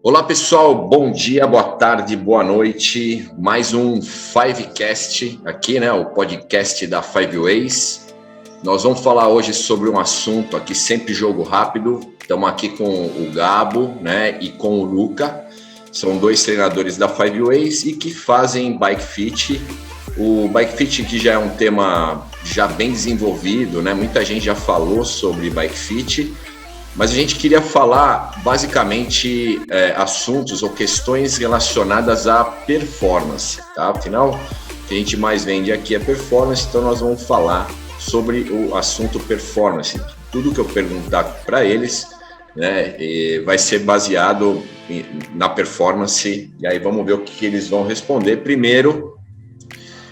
Olá pessoal, bom dia, boa tarde, boa noite. Mais um Fivecast aqui, né? O podcast da Five Ways. Nós vamos falar hoje sobre um assunto aqui, sempre jogo rápido. Estamos aqui com o Gabo, né? E com o Luca. São dois treinadores da Five Ways e que fazem Bike Fit. O Bike Fit que já é um tema já bem desenvolvido, né? Muita gente já falou sobre Bike Fit. Mas a gente queria falar basicamente assuntos ou questões relacionadas à performance, tá? Afinal, o que a gente mais vende aqui é performance, então nós vamos falar sobre o assunto performance. Tudo que eu perguntar para eles, né, vai ser baseado na performance, e aí vamos ver o que eles vão responder. Primeiro,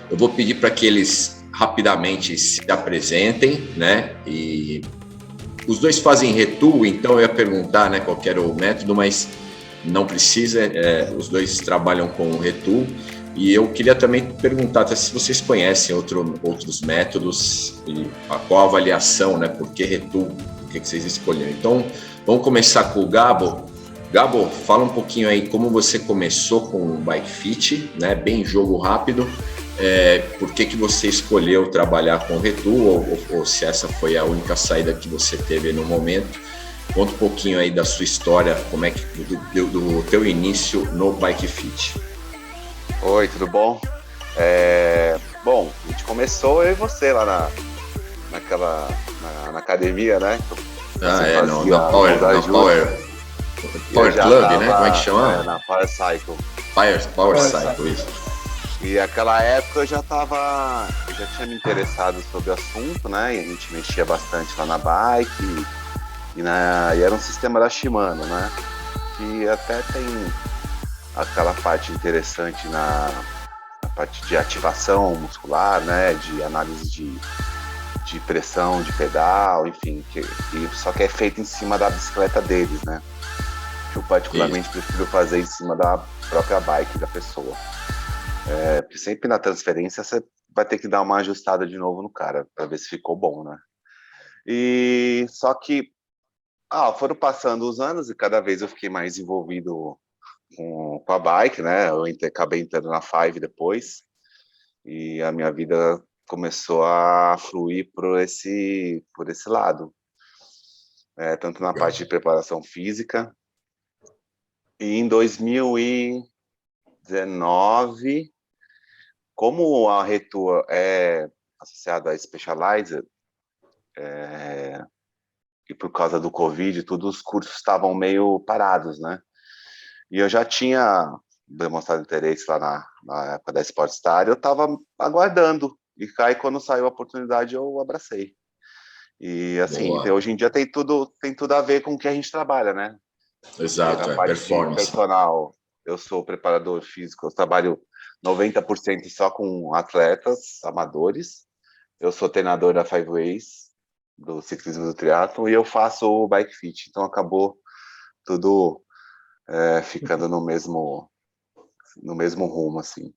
eu vou pedir para que eles rapidamente se apresentem, né, e os dois fazem retool, então eu ia perguntar, né, qual era o método, mas não precisa, os dois trabalham com retool. E eu queria também perguntar até se vocês conhecem outros métodos e qual a avaliação, né, por que retool, o que vocês escolheram. Então, vamos começar com o Gabo. Gabo, fala um pouquinho aí como você começou com o Bike Fit, né, bem jogo rápido. Por que você escolheu trabalhar com retool ou se essa foi a única saída que você teve no momento. Conta um pouquinho aí da sua história, como é que do teu início no Bike Fit. Oi, tudo bom? Bom, a gente começou eu e você lá na academia, né? Na Power Club, né? Como é que chama? Na Power Cycle. Power Cycle, isso. E naquela época eu já tinha me interessado sobre o assunto, né? E a gente mexia bastante lá na bike e era um sistema da Shimano, né? Que até tem aquela parte interessante na parte de ativação muscular, né? De análise de pressão de pedal, enfim, só que é feito em cima da bicicleta deles, né? Eu particularmente prefiro fazer em cima da própria bike da pessoa. Porque sempre na transferência você vai ter que dar uma ajustada de novo no cara para ver se ficou bom, né? E só que foram passando os anos e cada vez eu fiquei mais envolvido com a bike, né? Eu acabei entrando na Five depois e a minha vida começou a fluir por esse lado, tanto na parte de preparação física. E em 2019, como a Retour é associada a Specialized, e por causa do Covid, todos os cursos estavam meio parados, né? E eu já tinha demonstrado interesse lá na época da Sportstar, eu estava aguardando. E aí, quando saiu a oportunidade, eu abracei. E assim, hoje em dia tem tudo a ver com o que a gente trabalha, né? Exato, Na parte performance. de personal, eu sou preparador físico, eu trabalho 90% só com atletas amadores. Eu sou treinador da Five Ways, do ciclismo do triatlo, e eu faço o Bike Fit. Então acabou tudo ficando no mesmo rumo, assim.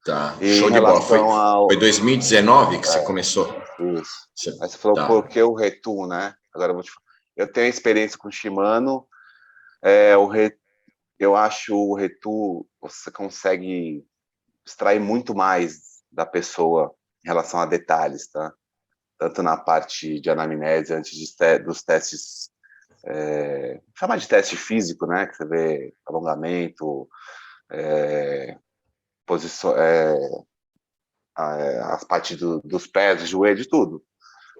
Tá, E show em de bola. relação Foi 2019 que você começou? Isso. Aí você falou, por que o Retool, né? Agora eu vou te falar. Eu tenho experiência com Shimano. Eu acho o Retool, você consegue extrair muito mais da pessoa em relação a detalhes, tá? Tanto na parte de anamnese, antes dos testes, chama de teste físico, né? Que você vê alongamento, posição, as partes dos pés, do joelho, de tudo,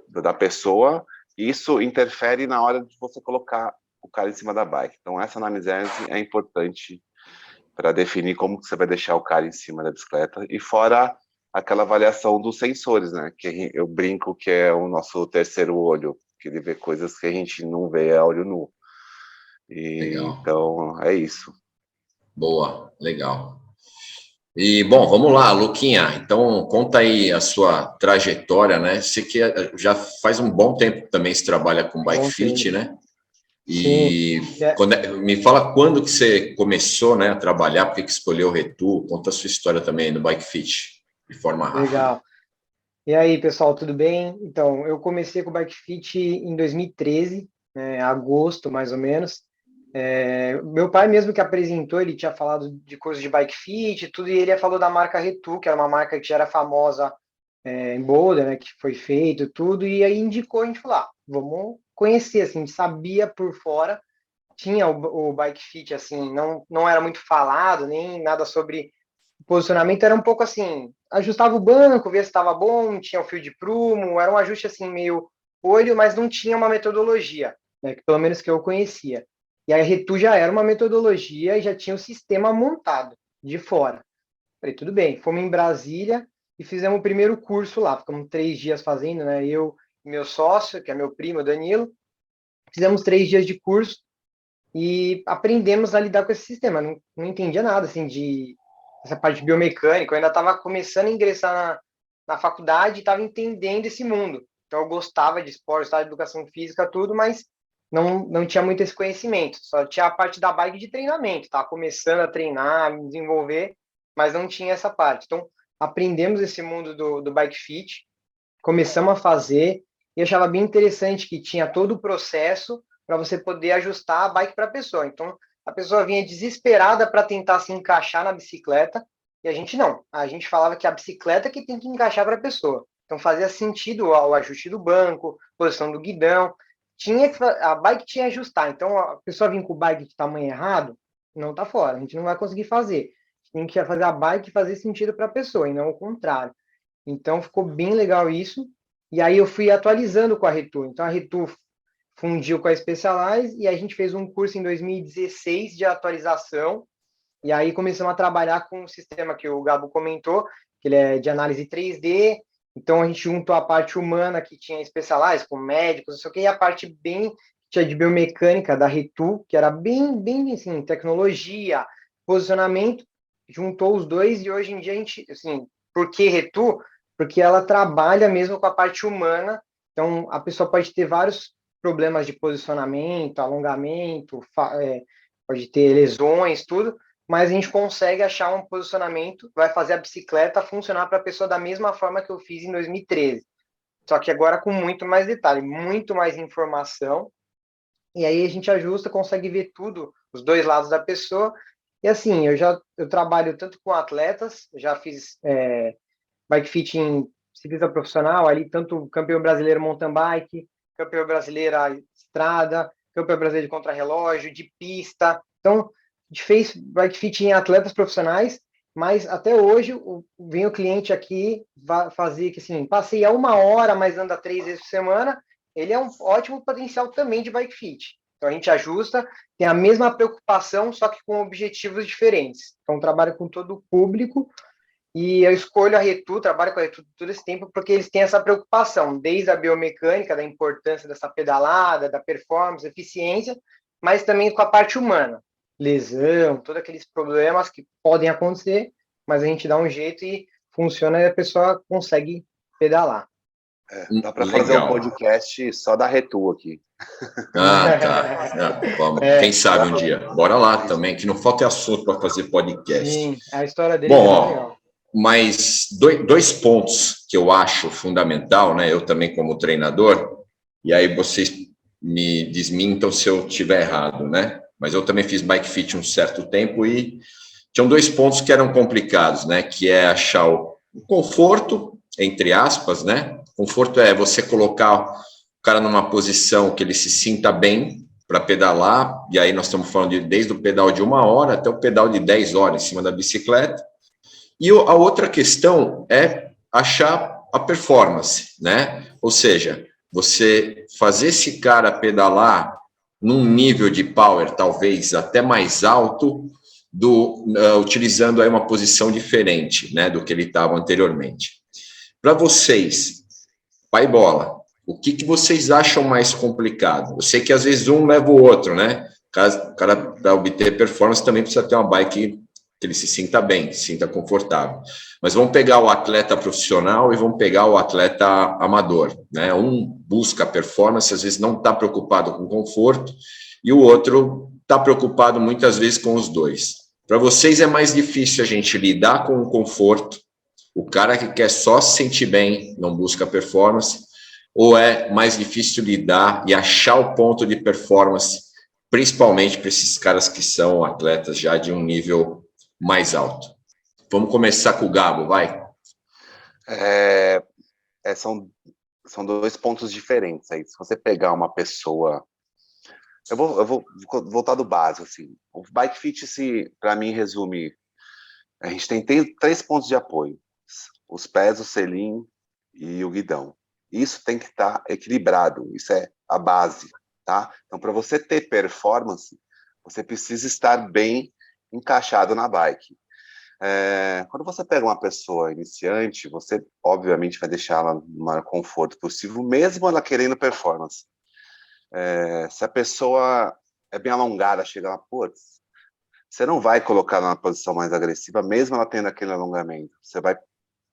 da pessoa. Isso interfere na hora de você colocar o cara em cima da bike. Então, essa anamnese é importante para definir como que você vai deixar o cara em cima da bicicleta. E fora aquela avaliação dos sensores, né? Que eu brinco que é o nosso terceiro olho, que ele vê coisas que a gente não vê a olho nu. Então, é isso. Boa, legal. E, bom, vamos lá, Luquinha. Então, conta aí a sua trajetória, né? Você que já faz um bom tempo também se trabalha com Bike Fit, né? E me fala quando que você começou, né, a trabalhar, por que escolheu o Retool? Conta a sua história também no Bike Fit, de forma rápida. Legal. E aí, pessoal, tudo bem? Então, eu comecei com o Bike Fit em 2013, né, agosto, mais ou menos. Meu pai mesmo que apresentou, ele tinha falado de coisas de bike fit e tudo, e ele falou da marca Retu, que era uma marca que já era famosa em Boulder, né, que foi feito tudo, e aí indicou, a gente falou, vamos conhecer, assim, a gente sabia por fora, tinha o bike fit, assim, não era muito falado, nem nada sobre o posicionamento, era um pouco assim, ajustava o banco, via se estava bom, tinha o fio de prumo, era um ajuste assim, meio olho, mas não tinha uma metodologia, né, que pelo menos que eu conhecia. E a Retu já era uma metodologia e já tinha o sistema montado de fora. Falei, tudo bem, fomos em Brasília e fizemos o primeiro curso lá, ficamos 3 dias fazendo, né, eu e meu sócio, que é meu primo, Danilo, fizemos 3 dias de curso e aprendemos a lidar com esse sistema. Não entendia nada, assim, de essa parte de biomecânica. Eu ainda estava começando a ingressar na faculdade e estava entendendo esse mundo. Então, eu gostava de esporte, gostava de educação física, tudo, mas não tinha muito esse conhecimento. Só tinha a parte da bike de treinamento. Estava começando a treinar, me desenvolver, mas não tinha essa parte. Então, aprendemos esse mundo do bike fit, começamos a fazer, e achava bem interessante que tinha todo o processo para você poder ajustar a bike para a pessoa. Então, a pessoa vinha desesperada para tentar se encaixar na bicicleta, e a gente não. A gente falava que a bicicleta que tem que encaixar para a pessoa. Então, fazia sentido o ajuste do banco, posição do guidão, a bike tinha que ajustar. Então, a pessoa vir com o bike de tamanho errado, não está fora, a gente não vai conseguir fazer. A gente tem que fazer a bike fazer sentido para a pessoa, e não o contrário. Então, ficou bem legal isso. E aí eu fui atualizando com a Retu. Então, a Retu fundiu com a Specialized e a gente fez um curso em 2016 de atualização. E aí começamos a trabalhar com o sistema que o Gabo comentou, que ele é de análise 3D. Então, a gente juntou a parte humana que tinha Specialized, com médicos, não sei o quê, e a parte bem tinha de biomecânica da Retu, que era bem assim, tecnologia, posicionamento, juntou os dois e hoje em dia a gente, assim, por que Retu? Porque ela trabalha mesmo com a parte humana, então a pessoa pode ter vários problemas de posicionamento, alongamento, pode ter lesões, tudo, mas a gente consegue achar um posicionamento, vai fazer a bicicleta funcionar para a pessoa da mesma forma que eu fiz em 2013. Só que agora com muito mais detalhe, muito mais informação, e aí a gente ajusta, consegue ver tudo, os dois lados da pessoa. E assim, eu trabalho tanto com atletas, já fiz bike fit em ciclista profissional, ali tanto campeão brasileiro mountain bike, campeão brasileiro estrada, campeão brasileiro de contrarrelógio, de pista. Então, a gente fez bike fit em atletas profissionais, mas até hoje vem o cliente aqui fazer que assim, passeia 1 hora, mas anda 3 vezes por semana, ele é um ótimo potencial também de bike fit. Então a gente ajusta, tem a mesma preocupação, só que com objetivos diferentes. Então trabalho com todo o público e eu escolho a Retu, trabalho com a Retu todo esse tempo, porque eles têm essa preocupação, desde a biomecânica, da importância dessa pedalada, da performance, eficiência, mas também com a parte humana. Lesão, todos aqueles problemas que podem acontecer, mas a gente dá um jeito e funciona e a pessoa consegue pedalar. Dá para fazer um podcast só da Retu aqui. Tá. Vamos. Quem sabe um dia. Bora lá também, que não falta assunto para fazer podcast. Sim, a história dele é legal. Mas dois pontos que eu acho fundamental, né? Eu também como treinador, e aí vocês me desmintam se eu estiver errado, né? Mas eu também fiz bike fit um certo tempo e tinham 2 pontos que eram complicados, né? Que é achar o conforto, entre aspas, né? Conforto é você colocar o cara numa posição que ele se sinta bem para pedalar, e aí nós estamos falando desde o pedal de 1 hora até o pedal de 10 horas em cima da bicicleta. E a outra questão é achar a performance, né? Ou seja, você fazer esse cara pedalar num nível de power talvez até mais alto, utilizando aí uma posição diferente, né, do que ele estava anteriormente. Para vocês, pai bola, o que vocês acham mais complicado? Eu sei que às vezes um leva o outro, né? O cara para obter performance também precisa ter uma bike que ele se sinta bem, se sinta confortável. Mas vamos pegar o atleta profissional e vamos pegar o atleta amador, né? Um busca performance, às vezes não está preocupado com conforto, e o outro está preocupado muitas vezes com os dois. Para vocês é mais difícil a gente lidar com o conforto, o cara que quer só se sentir bem, não busca performance, ou é mais difícil lidar e achar o ponto de performance principalmente para esses caras que são atletas já de um nível mais alto. Vamos começar com o Gabo, vai. São dois pontos diferentes aí. Se você pegar uma pessoa... Eu vou voltar do básico, assim. O Bike Fit, para mim, resume... A gente tem 3 pontos de apoio. Os pés, o selim e o guidão. Isso tem que estar equilibrado. Isso é a base, tá? Então, para você ter performance, você precisa estar bem encaixado na bike. Quando você pega uma pessoa iniciante, você obviamente vai deixar ela no maior conforto possível, mesmo ela querendo performance. Se a pessoa é bem alongada, chega lá, putz, você não vai colocar ela na posição mais agressiva, mesmo ela tendo aquele alongamento. Você vai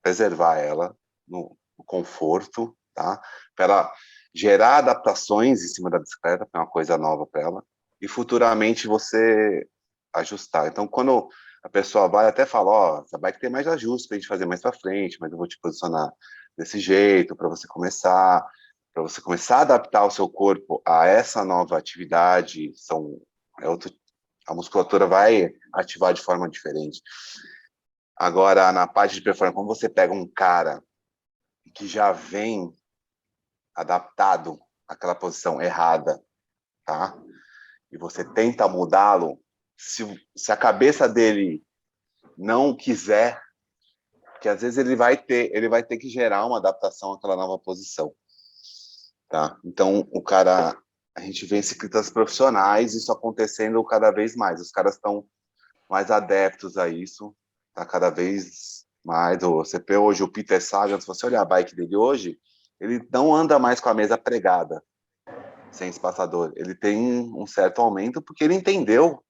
preservar ela no conforto, tá? Para ela gerar adaptações em cima da bicicleta, que é uma coisa nova para ela, e futuramente você ajustar. Então, quando a pessoa vai até fala, ó, essa bike tem mais ajuste para a gente fazer mais para frente, mas eu vou te posicionar desse jeito para você começar a adaptar o seu corpo a essa nova atividade. A musculatura vai ativar de forma diferente. Agora, na parte de performance, quando você pega um cara que já vem adaptado àquela posição errada, tá? E você tenta mudá-lo, se a cabeça dele não quiser, que às vezes ele vai ter que gerar uma adaptação àquela nova posição, tá? Então, a gente vê em ciclistas profissionais isso acontecendo cada vez mais. Os caras estão mais adeptos a isso, tá cada vez mais. Você vê hoje o Peter Sagan, se você olhar a bike dele hoje, ele não anda mais com a mesa pregada, sem espaçador. Ele tem um certo aumento porque ele entendeu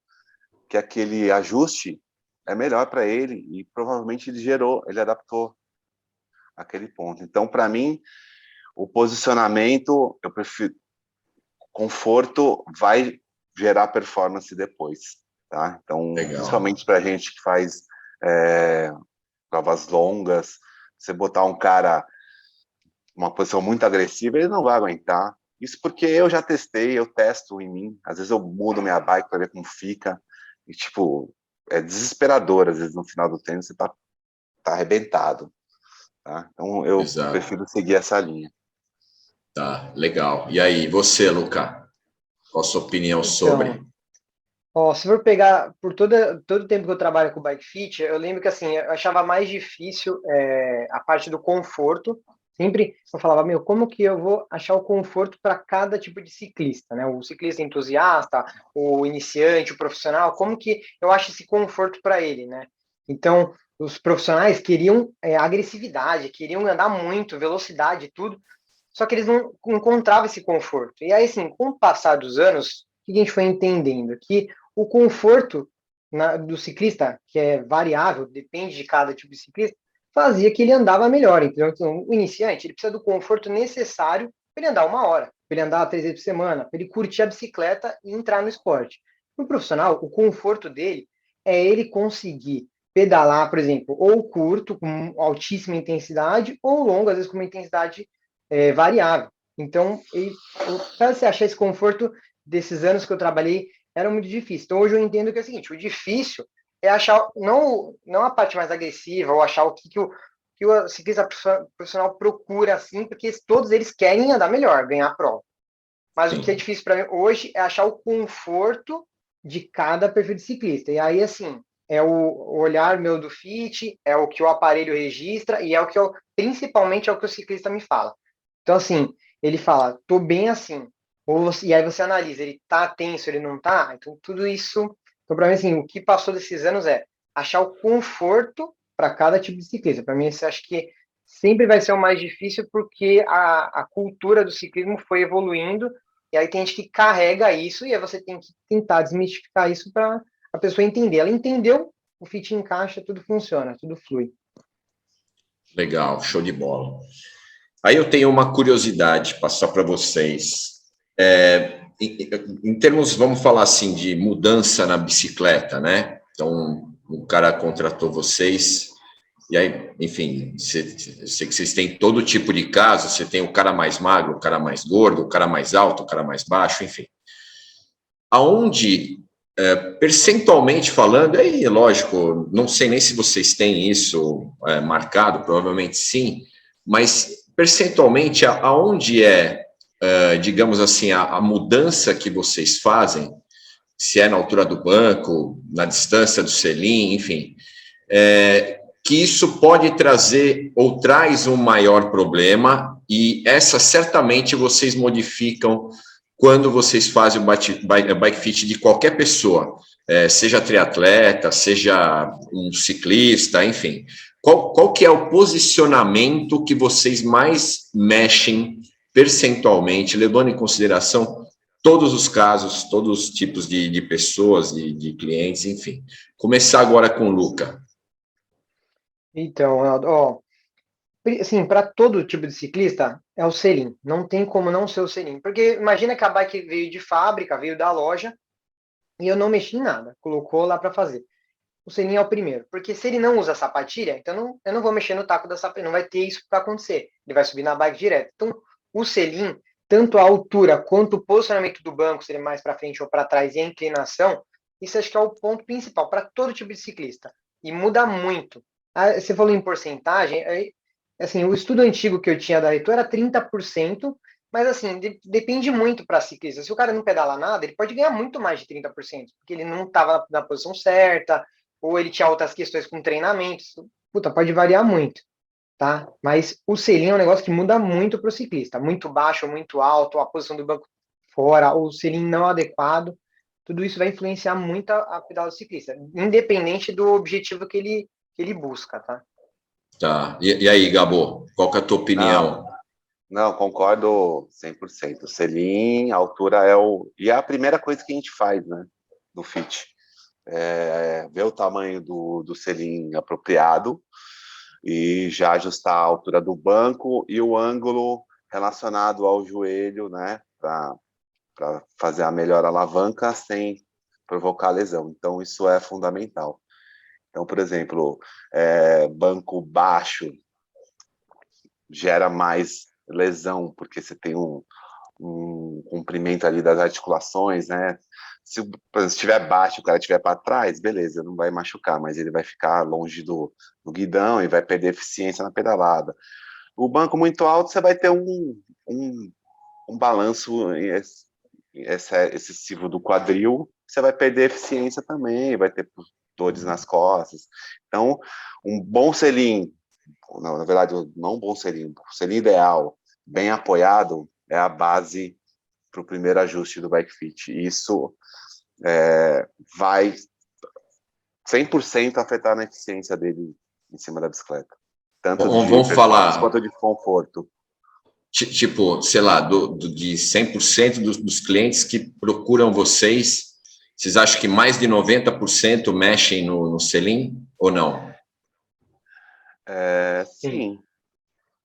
que aquele ajuste é melhor para ele e provavelmente ele adaptou aquele ponto. Então, para mim, o posicionamento, eu prefiro... Conforto vai gerar performance depois, tá? Então, Legal. Principalmente para a gente que faz provas longas, você botar um cara numa posição muito agressiva, ele não vai aguentar. Isso porque eu já testei, eu testo em mim. Às vezes eu mudo minha bike para ver como fica. E, tipo, é desesperador. Às vezes no final do treino você tá arrebentado. Tá? Então eu prefiro seguir essa linha. Tá, legal. E aí, você, Luca? Qual a sua opinião sobre? Se for pegar por todo o tempo que eu trabalho com Bike Fit, eu lembro que assim, eu achava mais difícil a parte do conforto. Sempre eu falava, como que eu vou achar o conforto para cada tipo de ciclista, né? O ciclista entusiasta, o iniciante, o profissional, como que eu acho esse conforto para ele, né? Então, os profissionais queriam agressividade, queriam andar muito, velocidade, tudo, só que eles não encontravam esse conforto. E aí, assim, com o passar dos anos, o que a gente foi entendendo? Que o conforto do ciclista, que é variável, depende de cada tipo de ciclista, fazia que ele andava melhor. Então, o iniciante ele precisa do conforto necessário para ele andar 1 hora, para ele andar 3 vezes por semana, para ele curtir a bicicleta e entrar no esporte. No profissional, o conforto dele é ele conseguir pedalar, por exemplo, ou curto, com altíssima intensidade, ou longo, às vezes com uma intensidade variável. Então, para você achar esse conforto desses anos que eu trabalhei, era muito difícil. Então, hoje eu entendo que é o seguinte, o difícil é achar, não a parte mais agressiva, ou achar o que o ciclista profissional procura, assim, porque todos eles querem andar melhor, ganhar a prova. Mas o que é difícil para mim hoje é achar o conforto de cada perfil de ciclista. E aí, assim, é o olhar meu do fit, é o que o aparelho registra, e é o que principalmente é o que o ciclista me fala. Então, assim, ele fala, tô bem assim. E aí você analisa, ele tá tenso, ele não tá? Então, tudo isso... Então, para mim, assim, o que passou desses anos é achar o conforto para cada tipo de ciclista. Para mim, eu acho que sempre vai ser o mais difícil porque a cultura do ciclismo foi evoluindo e aí tem gente que carrega isso e aí você tem que tentar desmistificar isso para a pessoa entender. Ela entendeu, o fit encaixa, tudo funciona, tudo flui. Legal, show de bola. Aí eu tenho uma curiosidade passar para vocês. Em termos, vamos falar assim, de mudança na bicicleta, né? Então, o cara contratou vocês, e aí, enfim, sei que vocês têm todo tipo de caso, você tem o cara mais magro, o cara mais gordo, o cara mais alto, o cara mais baixo, enfim. aonde, percentualmente falando, aí, lógico, não sei nem se vocês têm isso marcado, provavelmente sim, mas percentualmente, aonde digamos assim, a mudança que vocês fazem, se é na altura do banco, na distância do selim, enfim, que isso pode trazer ou traz um maior problema, e essa certamente vocês modificam quando vocês fazem o bike fit de qualquer pessoa, seja triatleta, seja um ciclista, enfim. Qual que é o posicionamento que vocês mais mexem percentualmente, levando em consideração todos os casos, todos os tipos de pessoas, de clientes, enfim. Começar agora com o Luca. Então, Ronaldo, ó, assim, para todo tipo de ciclista, é o selim. Não tem como não ser o selim. Porque imagina que a bike veio de fábrica, veio da loja, e eu não mexi em nada. Colocou lá para fazer. O selim é o primeiro. Porque se ele não usa sapatilha, então eu não vou mexer no taco da sapatilha. Não vai ter isso para acontecer. Ele vai subir na bike direto. Então, o selim, tanto a altura quanto o posicionamento do banco, se ele é mais para frente ou para trás, e a inclinação, isso acho que é o ponto principal para todo tipo de ciclista. E muda muito. Você falou em porcentagem, assim, o estudo antigo que eu tinha da Retu era 30%, mas assim, depende muito para ciclista. Se o cara não pedala nada, ele pode ganhar muito mais de 30%, porque ele não estava na posição certa, ou ele tinha outras questões com treinamentos. Puta, pode variar muito, tá? Mas o selim é um negócio que muda muito para o ciclista. Muito baixo, muito alto, a posição do banco fora, o selim não adequado. Tudo isso vai influenciar muito a pedal do ciclista, independente do objetivo que ele busca, tá? Tá. E aí, Gabo, qual que é a tua opinião? Não, concordo 100%. O selim, a altura é o... E é a primeira coisa que a gente faz, né? No fit. Ver o tamanho do selim apropriado e já ajustar a altura do banco e o ângulo relacionado ao joelho, né? Para fazer a melhor alavanca sem provocar lesão. Então, isso é fundamental. Então, por exemplo, banco baixo gera mais lesão, porque você tem um comprimento ali das articulações, né? Se estiver baixo, o cara estiver para trás, beleza, não vai machucar, mas ele vai ficar longe do guidão e vai perder eficiência na pedalada. O banco muito alto, você vai ter um balanço excessivo do quadril, você vai perder eficiência também, vai ter dores nas costas. Então, um bom selim, na verdade, não um bom selim, um selim ideal, bem apoiado, é a base para o primeiro ajuste do bike fit. Isso vai 100% afetar na eficiência dele em cima da bicicleta. Tanto de Vamos falar, quanto de conforto. tipo, sei lá, de 100% dos clientes que procuram vocês acham que mais de 90% mexem no selim ou não? Sim.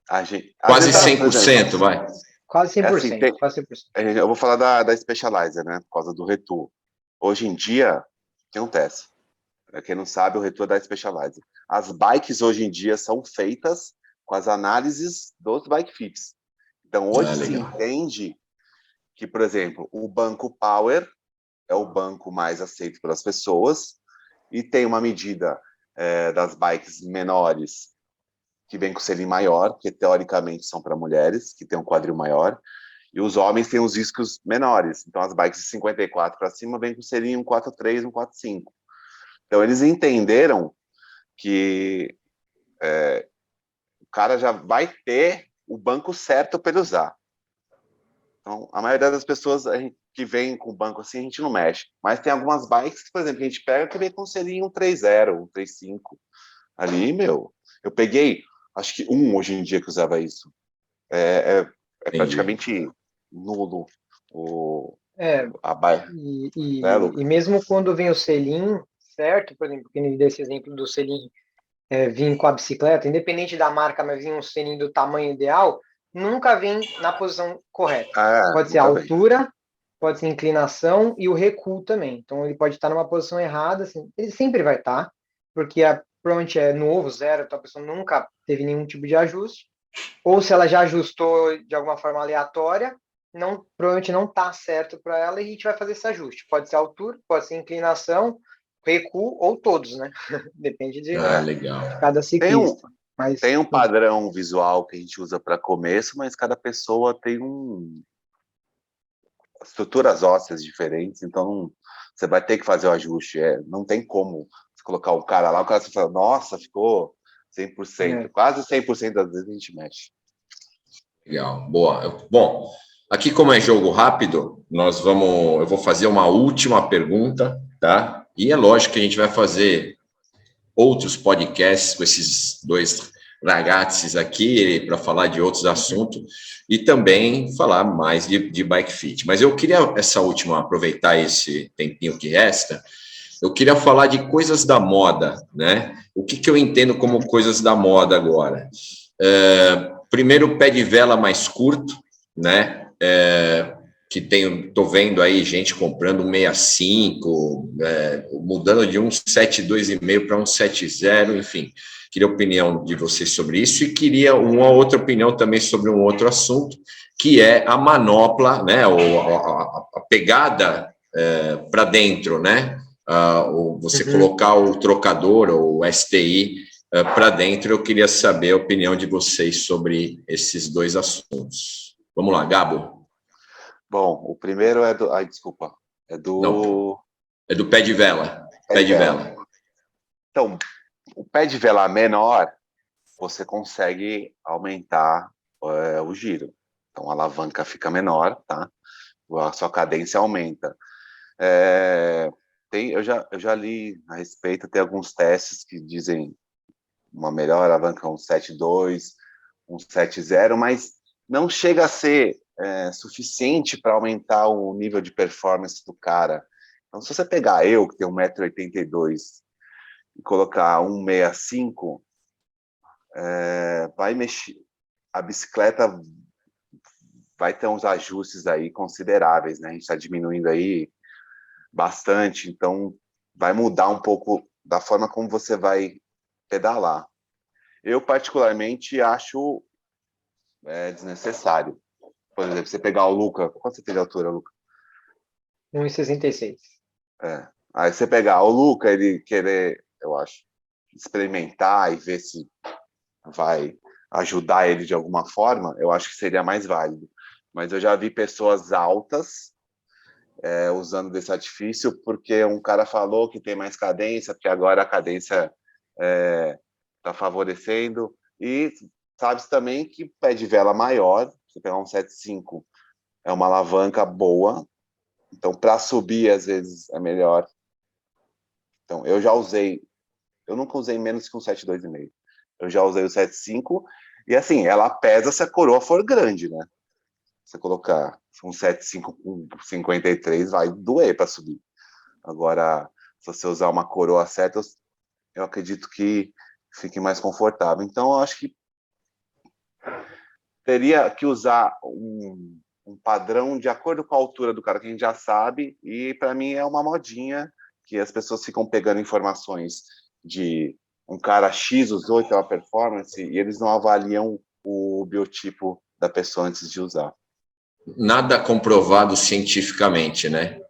Quase 100%, vai. Quase 100%. Assim, quase 100%. Eu vou falar da Specialized, né? Por causa do Retu. Hoje em dia, o que acontece? Para quem não sabe, o Retu é da Specialized. As bikes hoje em dia são feitas com as análises dos bike fits. Então, hoje se entende que, por exemplo, o banco Power é o banco mais aceito pelas pessoas e tem uma medida das bikes menores que vem com selim maior, que teoricamente são para mulheres, que tem um quadril maior, e os homens têm os discos menores. Então, as bikes de 54 para cima vêm com selim 143, 145. Então, eles entenderam que o cara já vai ter o banco certo para ele usar. Então, a maioria das pessoas que vem com o banco assim, a gente não mexe. Mas tem algumas bikes que, por exemplo, a gente pega que vem com selim 130, 135. Ali, eu peguei, acho que hoje em dia que usava isso. É praticamente nulo a bike. E mesmo quando vem o selim, certo? Por exemplo, que nem desse exemplo do selim vir com a bicicleta, independente da marca, mas vir um selim do tamanho ideal, nunca vem na posição correta. Pode ser a altura, pode ser a inclinação e o recuo também. Então, ele pode estar numa posição errada, assim, ele sempre vai estar, porque provavelmente é novo, zero, então a pessoa nunca teve nenhum tipo de ajuste, ou se ela já ajustou de alguma forma aleatória, provavelmente não está certo para ela e a gente vai fazer esse ajuste. Pode ser altura, pode ser inclinação, recuo ou todos, né? Depende de Legal. cada ciclista. Tem um padrão visual que a gente usa para começo, mas cada pessoa tem estruturas ósseas diferentes, então você vai ter que fazer o ajuste. Não tem como você colocar o cara lá, o cara fala, nossa, ficou 100%. Quase 100% das vezes a gente mexe. Legal, boa. Bom, aqui como é jogo rápido, eu vou fazer uma última pergunta, tá? E é lógico que a gente vai fazer outros podcasts com esses dois ragazzi aqui para falar de outros assuntos e também falar mais de bike fit. Mas eu queria aproveitar esse tempinho que resta, eu queria falar de coisas da moda, né? O que eu entendo como coisas da moda agora? Primeiro, pé de vela mais curto, né? Tô vendo aí gente comprando um 65, mudando de um 7,2,5 para um 7,0, enfim. Queria a opinião de vocês sobre isso e queria uma outra opinião também sobre um outro assunto, que é a manopla, né? A pegada para dentro, né? Você colocar o trocador ou o STI para dentro. Eu queria saber a opinião de vocês sobre esses dois assuntos. Vamos lá, Gabo. Bom, o primeiro é do... Ai, desculpa. É do pé de vela. Pé de vela. Então, o pé de vela menor, você consegue aumentar o giro. Então, a alavanca fica menor, tá? A sua cadência aumenta. Eu já li a respeito, tem alguns testes que dizem uma melhor alavanca, um 7,2, um 7,0, mas não chega a ser suficiente para aumentar o nível de performance do cara. Então, se você pegar eu, que tenho 1,82 m, e colocar 1,65 m, vai mexer. A bicicleta vai ter uns ajustes aí consideráveis, né? A gente está diminuindo aí bastante, então vai mudar um pouco da forma como você vai pedalar. Eu, particularmente, acho desnecessário. Por exemplo, você pegar o Luca... Quanto você tem de altura, Luca? 1,66. Aí você pegar o Luca, ele querer, eu acho, experimentar e ver se vai ajudar ele de alguma forma, eu acho que seria mais válido. Mas eu já vi pessoas altas usando desse artifício porque um cara falou que tem mais cadência, porque agora a cadência está favorecendo. E sabe-se também que pé de vela maior, você pegar um 7,5, é uma alavanca boa. Então, para subir, às vezes, é melhor. Então, eu nunca usei menos que um 7,2,5. Eu já usei o 7,5, e assim, ela pesa se a coroa for grande, né? Você colocar um 7,5 com 53, vai doer para subir. Agora, se você usar uma coroa certa, eu acredito que fique mais confortável. Então, eu acho que teria que usar um padrão de acordo com a altura do cara, que a gente já sabe, e para mim é uma modinha que as pessoas ficam pegando informações de um cara X usou e tem uma performance, e eles não avaliam o biotipo da pessoa antes de usar. Nada comprovado cientificamente, né?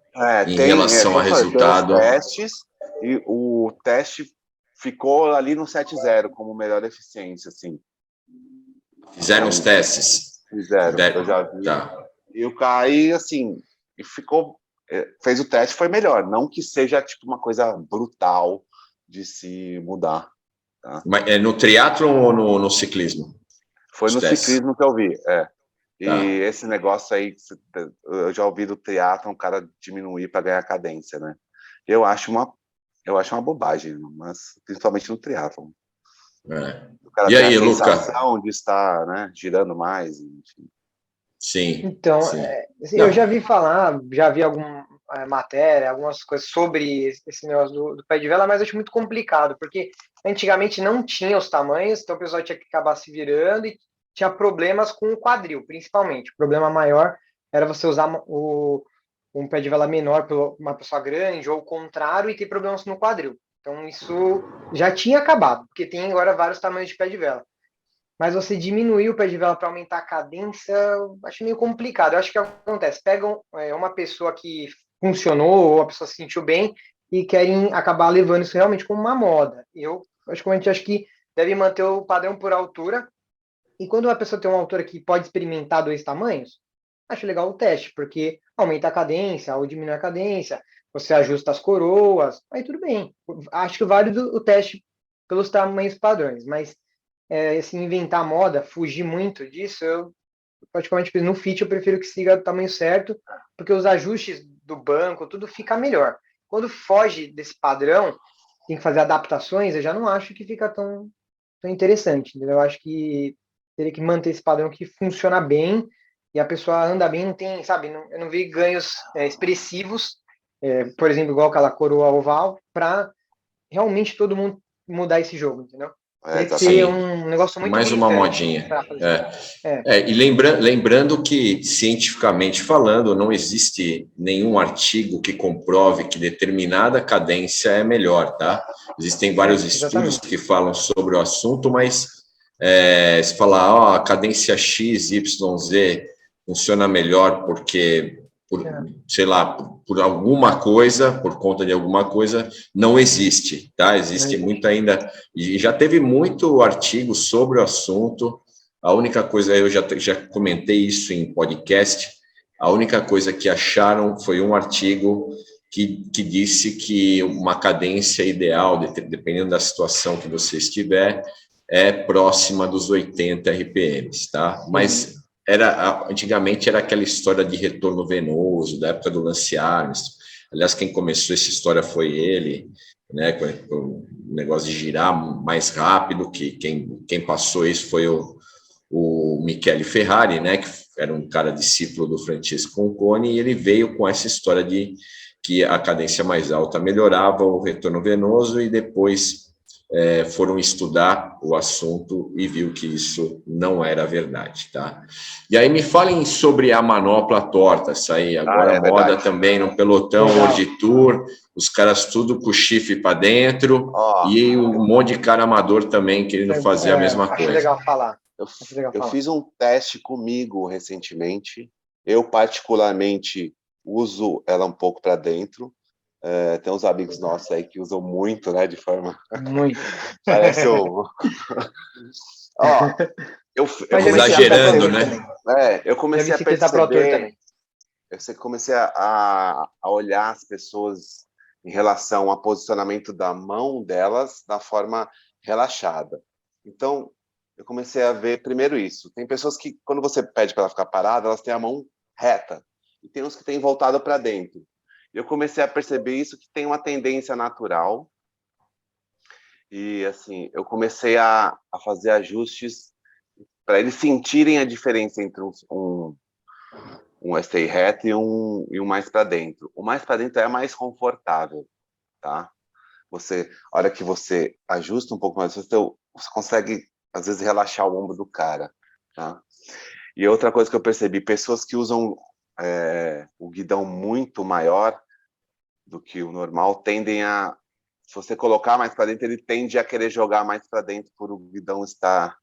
Em relação a resultado. Tem os testes, e o teste ficou ali no 7,0 como melhor eficiência, assim. Fizeram os testes? Fizeram, eu já vi. Tá. E o cara aí, assim, fez o teste, foi melhor. Não que seja tipo uma coisa brutal de se mudar. Tá? Mas é no triatlon ou no ciclismo? Foi no ciclismo que eu vi, E tá. esse negócio aí, eu já ouvi do triatlon, o cara diminuir para ganhar cadência, né? Eu acho uma bobagem, mas principalmente no triatlon. O cara e tem aí, a sensação Luca? de estar, né, girando mais, enfim. Sim. Então, sim. Eu já vi falar, já vi alguma matéria, algumas coisas sobre esse negócio do pé de vela, mas acho muito complicado, porque antigamente não tinha os tamanhos, então o pessoal tinha que acabar se virando e tinha problemas com o quadril, principalmente. O problema maior era você usar um pé de vela menor por uma pessoa grande, ou o contrário, e ter problemas no quadril. Então, isso já tinha acabado, porque tem agora vários tamanhos de pé de vela. mas você diminuir o pé de vela para aumentar a cadência, eu acho meio complicado. Eu acho que é o que acontece, pegam uma pessoa que funcionou, ou a pessoa se sentiu bem, e querem acabar levando isso realmente como uma moda. Eu, praticamente, acho que deve manter o padrão por altura, e quando uma pessoa tem uma altura que pode experimentar 2 tamanhos, acho legal o teste, porque aumenta a cadência ou diminui a cadência, você ajusta as coroas, aí tudo bem. Acho que vale o teste pelos tamanhos padrões, mas assim, inventar moda, fugir muito disso, eu praticamente no fit eu prefiro que siga o tamanho certo, porque os ajustes do banco, tudo fica melhor. Quando foge desse padrão, tem que fazer adaptações, eu já não acho que fica tão interessante, entendeu? Eu acho que teria que manter esse padrão que funciona bem e a pessoa anda bem, não tem, sabe, eu não vi ganhos expressivos, por exemplo, igual aquela coroa oval, para realmente todo mundo mudar esse jogo, entendeu? Teria que ser Sim, um negócio muito mais uma gritante modinha. para fazer. E lembrando que, cientificamente falando, não existe nenhum artigo que comprove que determinada cadência é melhor, tá? Existem vários estudos Exatamente. que falam sobre o assunto, mas se falar, a cadência X, Y, Z funciona melhor porque, sei lá, por alguma coisa, por conta de alguma coisa, não existe, tá? Existe muito ainda, e já teve muito artigo sobre o assunto. A única coisa, eu já comentei isso em podcast, a única coisa que acharam foi um artigo que disse que uma cadência ideal, dependendo da situação que você estiver, é próxima dos 80 RPMs, tá? Mas antigamente era aquela história de retorno venoso, da época do Lance Armstrong. Aliás, quem começou essa história foi ele, né? Com o negócio de girar mais rápido, que quem passou isso foi o Michele Ferrari, né, que era um cara discípulo do Francesco Conconi, e ele veio com essa história de que a cadência mais alta melhorava o retorno venoso, e depois foram estudar o assunto e viu que isso não era verdade, tá? E aí me falem sobre a manopla torta, essa aí, agora moda verdade. Também no pelotão, World Tour, os caras tudo com o chifre para dentro, e um monte de cara amador também querendo fazer a mesma coisa. Acho legal falar. Eu fiz um teste comigo recentemente. Eu, particularmente, uso ela um pouco para dentro. Tem uns amigos nossos aí que usam muito, né? De forma. Muito. Parece o. Eu exagerando, né? Eu comecei a perceber. Eu comecei a olhar as pessoas em relação ao posicionamento da mão delas da forma relaxada. Então, eu comecei a ver primeiro isso. Tem pessoas que, quando você pede para ela ficar parada, elas têm a mão reta. E tem uns que têm voltado para dentro. Eu comecei a perceber isso, que tem uma tendência natural. E, assim, eu comecei a fazer ajustes para eles sentirem a diferença entre um stay reto e um mais para dentro. O mais para dentro é mais confortável, tá? A hora que você ajusta um pouco mais, você consegue às vezes relaxar o ombro do cara, tá? E outra coisa que eu percebi, pessoas que usam o guidão muito maior do que o normal tendem a, se você colocar mais para dentro, ele tende a querer jogar mais para dentro por o guidão estar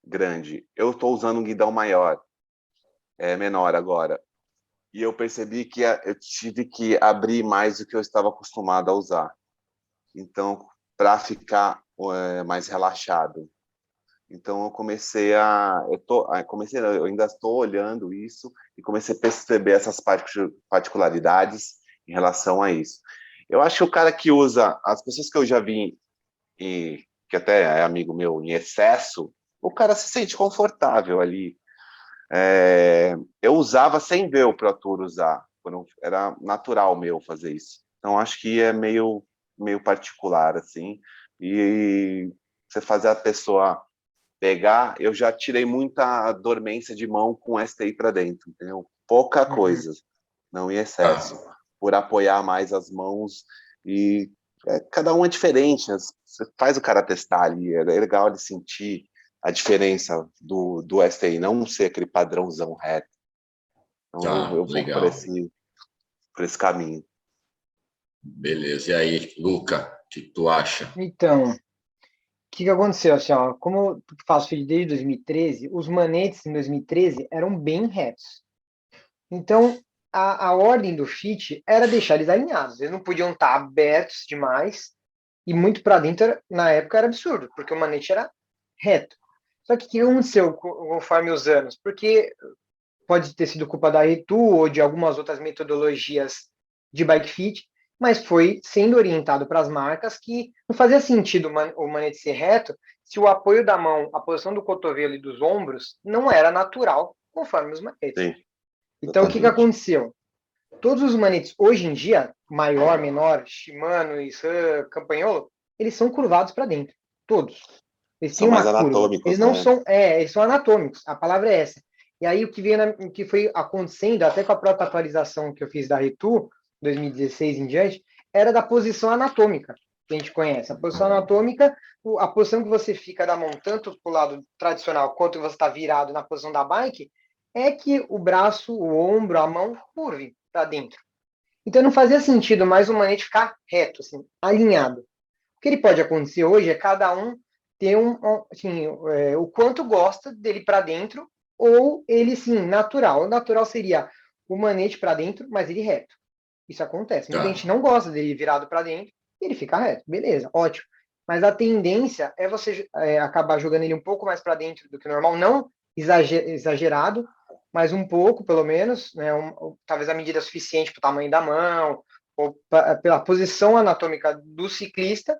grande. Eu estou usando um guidão menor agora, e eu percebi que eu tive que abrir mais do que eu estava acostumado a usar. Então, para ficar mais relaxado. Então, eu ainda estou olhando isso e comecei a perceber essas particularidades em relação a isso. Eu acho que o cara que usa, as pessoas que eu já vi, e que até é amigo meu, em excesso, o cara se sente confortável ali. Eu usava sem ver o Pro Tour usar, era natural meu fazer isso. Então, acho que é meio particular, assim, e você fazer a pessoa pegar, eu já tirei muita dormência de mão com STI para dentro, entendeu? Pouca coisa, não em excesso, por apoiar mais as mãos, e cada um é diferente, você faz o cara testar ali, é legal ele sentir a diferença do STI, não ser aquele padrãozão reto. Então eu vou por esse caminho. Beleza. E aí, Luca, o que tu acha? Então, que aconteceu? Assim, ó, como eu faço feed desde 2013, os manetes em 2013 eram bem retos. Então, a ordem do fit era deixar eles alinhados. Eles não podiam estar abertos demais e muito para dentro, na época, era absurdo, porque o manete era reto. Só que o que aconteceu conforme os anos? Porque pode ter sido culpa da Retu ou de algumas outras metodologias de bike fit, mas foi sendo orientado para as marcas que não fazia sentido o manete ser reto se o apoio da mão, a posição do cotovelo e dos ombros não era natural conforme os manetes. Sim, então, o que aconteceu? Todos os manetes, hoje em dia, maior, menor, Shimano, Issan, Campagnolo, eles são curvados para dentro. Todos. Eles têm uma curva. Eles não são, eles são anatômicos. A palavra é essa. E aí, o que foi acontecendo, até com a própria atualização que eu fiz da Retu, 2016 em diante, era da posição anatômica, que a gente conhece. A posição anatômica, a posição que você fica da mão, tanto para o lado tradicional, quanto você está virado na posição da bike, é que o braço, o ombro, a mão curve para dentro. Então não fazia sentido mais o manete ficar reto, assim, alinhado. O que ele pode acontecer hoje é cada um ter o quanto gosta dele para dentro, ou ele, sim, natural. O natural seria o manete para dentro, mas ele reto. Isso acontece. Muita gente não gosta dele virado para dentro, e ele fica reto. Beleza, ótimo. Mas a tendência é você acabar jogando ele um pouco mais para dentro do que o normal, não exagerado, mas um pouco, pelo menos, né, talvez a medida suficiente para o tamanho da mão, ou pela posição anatômica do ciclista,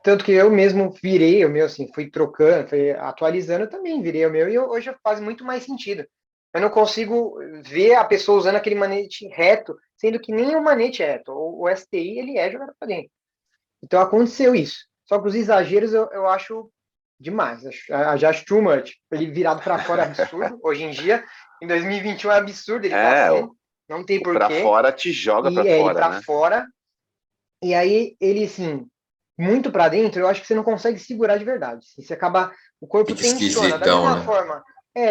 tanto que eu mesmo virei o meu, assim, fui trocando, fui atualizando, eu também virei o meu, e hoje faz muito mais sentido. Eu não consigo ver a pessoa usando aquele manete reto, sendo que nem o manete é reto, o STI, ele é jogado para dentro. Então aconteceu isso. Só que os exageros eu acho demais, já acho too much. Ele virado para fora é absurdo, hoje em dia, em 2021 é absurdo, ele tá assim, não tem porquê. Para fora te joga para fora, ele para fora, e aí ele, assim, muito para dentro, eu acho que você não consegue segurar de verdade. Você acaba, o corpo tensiona, da mesma forma.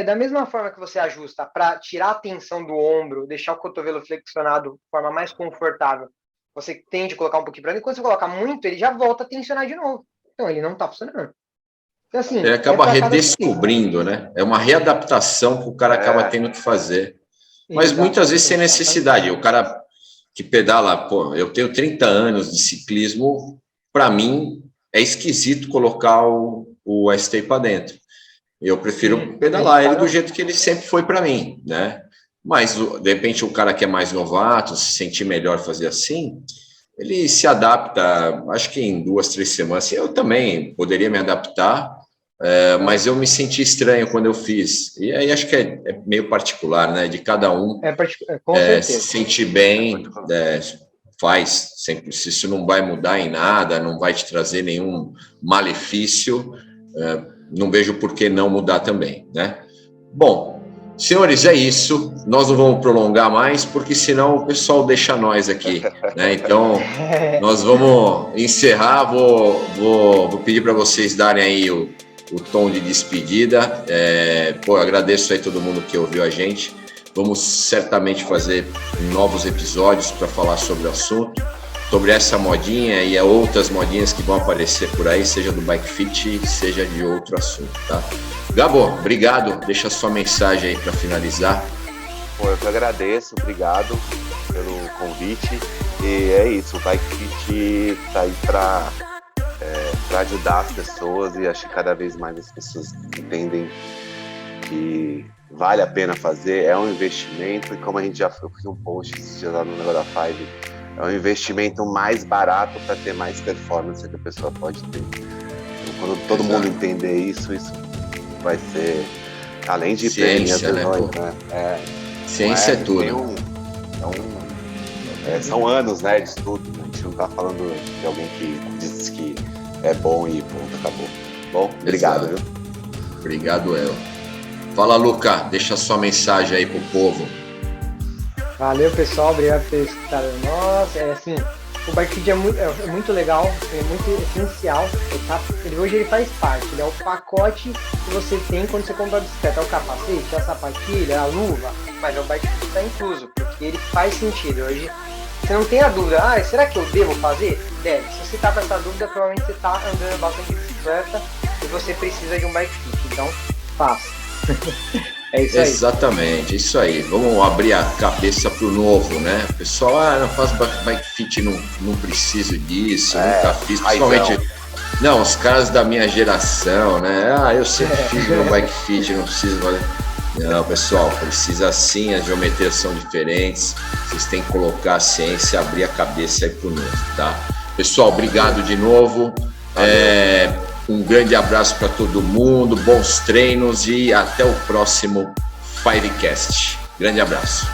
Da mesma forma que você ajusta para tirar a tensão do ombro, deixar o cotovelo flexionado de forma mais confortável, você tende a colocar um pouquinho para dentro, quando você colocar muito, ele já volta a tensionar de novo. Então, ele não está funcionando. Então, assim, ele acaba redescobrindo, né? É uma readaptação que o cara acaba tendo que fazer. Mas muitas vezes sem necessidade. O cara que pedala, eu tenho 30 anos de ciclismo, para mim é esquisito colocar o ST para dentro. Eu prefiro pedalar ele do jeito que ele sempre foi para mim, né? Mas, de repente, o cara que é mais novato, se sentir melhor fazer assim, ele se adapta, acho que em 2, 3 semanas. Eu também poderia me adaptar, mas eu me senti estranho quando eu fiz. E aí acho que é meio particular, né? De cada um se sentir bem, faz. Sempre, se isso não vai mudar em nada, não vai te trazer nenhum malefício, não vejo por que não mudar também, né? Bom, senhores, é isso. Nós não vamos prolongar mais, porque senão o pessoal deixa nós aqui, né? Então, nós vamos encerrar. Vou pedir para vocês darem aí o tom de despedida. Agradeço aí todo mundo que ouviu a gente. Vamos certamente fazer novos episódios para falar sobre o assunto, sobre essa modinha e outras modinhas que vão aparecer por aí, seja do Bike Fit, seja de outro assunto, tá? Gabo, obrigado. Deixa sua mensagem aí para finalizar. Eu que agradeço, obrigado pelo convite. E é isso, o Bike Fit tá aí para ajudar as pessoas, e acho que cada vez mais as pessoas entendem que vale a pena fazer, é um investimento, e como a gente já fez um post esse dia lá no negócio da Five, é um investimento mais barato para ter mais performance que a pessoa pode ter. Então, quando todo mundo entender isso vai ser, além de ciência, né? Ciência é tudo. São anos, né, de estudo. A gente não está falando de alguém que diz que é bom e ponto, acabou. Bom, obrigado, viu? Obrigado, El. Fala, Luca, deixa sua mensagem aí pro povo. Valeu, pessoal, obrigado por ter escutado nós. Assim, o Bike Fit é muito legal, é muito essencial. Hoje ele faz parte, ele é o pacote que você tem quando você compra a bicicleta. É o capacete, a sapatilha, a luva, mas o Bike Fit está incluso, porque ele faz sentido. Hoje você não tem a dúvida, será que eu devo fazer? Deve. Se você está com essa dúvida, provavelmente você está andando bastante de bicicleta. bicicleta e você precisa de um bike fit. Então, faça. É isso aí. Exatamente, isso aí. Vamos abrir a cabeça para o novo, né? O pessoal, não faz bike fit, não preciso disso, nunca fiz. Principalmente, não, os caras da minha geração, né? Eu sempre fiz meu bike fit, não preciso fazer. Não, pessoal, precisa sim, as geometrias são diferentes. Vocês têm que colocar a ciência, abrir a cabeça aí pro novo, tá? Pessoal, obrigado de novo. Um grande abraço para todo mundo, bons treinos e até o próximo Fivecast. Grande abraço.